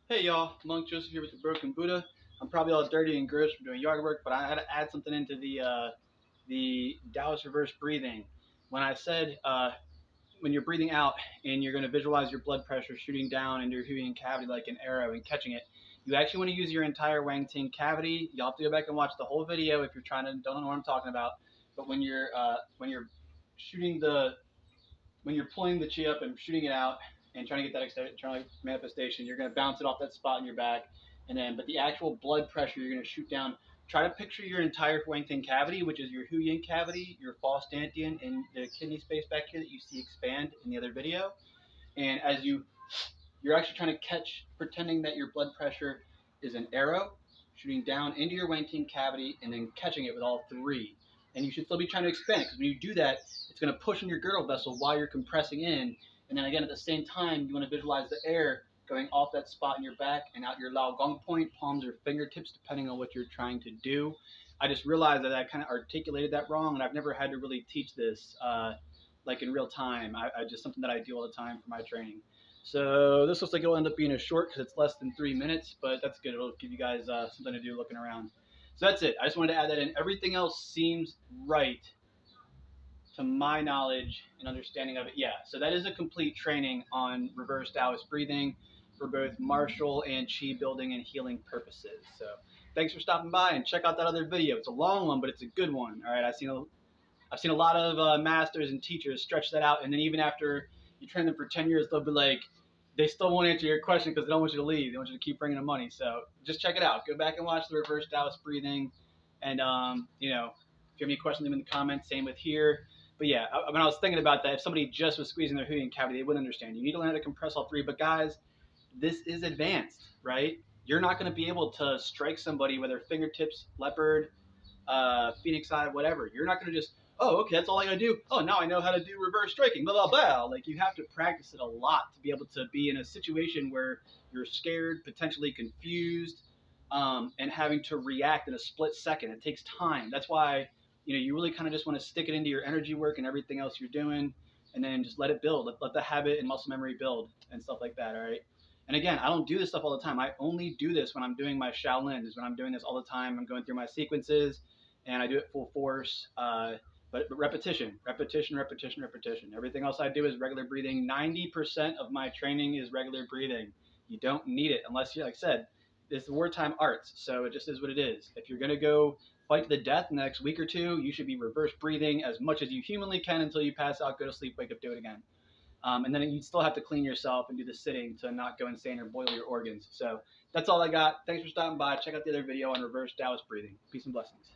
Hey y'all, Monk Joseph here with the Broken Buddha. I'm probably all dirty and gross from doing yard work, but I had to add something into the Daoist reverse breathing. When I said when you're breathing out and you're going to visualize your blood pressure shooting down into your Huang cavity like an arrow and catching it, you actually want to use your entire Wang Ting cavity. You'll have to go back and watch the whole video if you're trying to don't know what I'm talking about. But when you're shooting the when you're pulling the chi up and shooting it out and trying to get that external manifestation, you're going to bounce it off that spot in your back, but the actual blood pressure you're going to shoot down. Try to picture your entire Huangting cavity, which is your Hu Yin cavity, your false dantian, and the kidney space back here that you see expand in the other video. And as you're actually trying to catch, pretending that your blood pressure is an arrow shooting down into your Wangting cavity and then catching it with all three. And you should still be trying to expand it because when you do that, it's going to push in your girdle vessel while you're compressing in. And then again, at the same time, you want to visualize the air going off that spot in your back and out your Lao Gong point, palms or fingertips, depending on what you're trying to do. I just realized that I kind of articulated that wrong, and I've never had to really teach this like in real time. I just something that I do all the time for my training. So this looks like it'll end up being a short because it's less than 3 minutes, but that's good. It'll give you guys something to do looking around. So that's it. I just wanted to add that in. Everything else seems right to my knowledge and understanding of it. Yeah, so that is a complete training on reverse Taoist breathing for both martial and chi building and healing purposes. So thanks for stopping by and check out that other video. It's a long one, but it's a good one. All right, I've seen a lot of masters and teachers stretch that out, and then even after you train them for 10 years, they'll be like, they still won't answer your question because they don't want you to leave. They want you to keep bringing them money. So just check it out. Go back and watch the reverse Taoist breathing, and if you have any questions, leave them in the comments. Same with here. But yeah, when I was thinking about that, if somebody just was squeezing their Huang cavity, they wouldn't understand. You need to learn how to compress all three. But guys, this is advanced, right? You're not going to be able to strike somebody with their fingertips, leopard, Phoenix Eye, whatever. You're not going to just, oh, okay, that's all I got to do. Oh, now I know how to do reverse striking, blah, blah, blah. Like, you have to practice it a lot to be able to be in a situation where you're scared, potentially confused, and having to react in a split second. It takes time. That's why, you really kind of just want to stick it into your energy work and everything else you're doing, and then just let it build. Let the habit and muscle memory build and stuff like that, all right? And again, I don't do this stuff all the time. I only do this when I'm doing my Shaolin, is when I'm doing this all the time. I'm going through my sequences, and I do it full force. But repetition, repetition, repetition, repetition. Everything else I do is regular breathing. 90% of my training is regular breathing. You don't need it unless you, like I said, it's wartime arts, so it just is what it is. If you're going to go fight to the death in the next week or two, you should be reverse breathing as much as you humanly can until you pass out, go to sleep, wake up, do it again. And then you still have to clean yourself and do the sitting to not go insane or boil your organs. So that's all I got. Thanks for stopping by. Check out the other video on reverse Taoist breathing. Peace and blessings.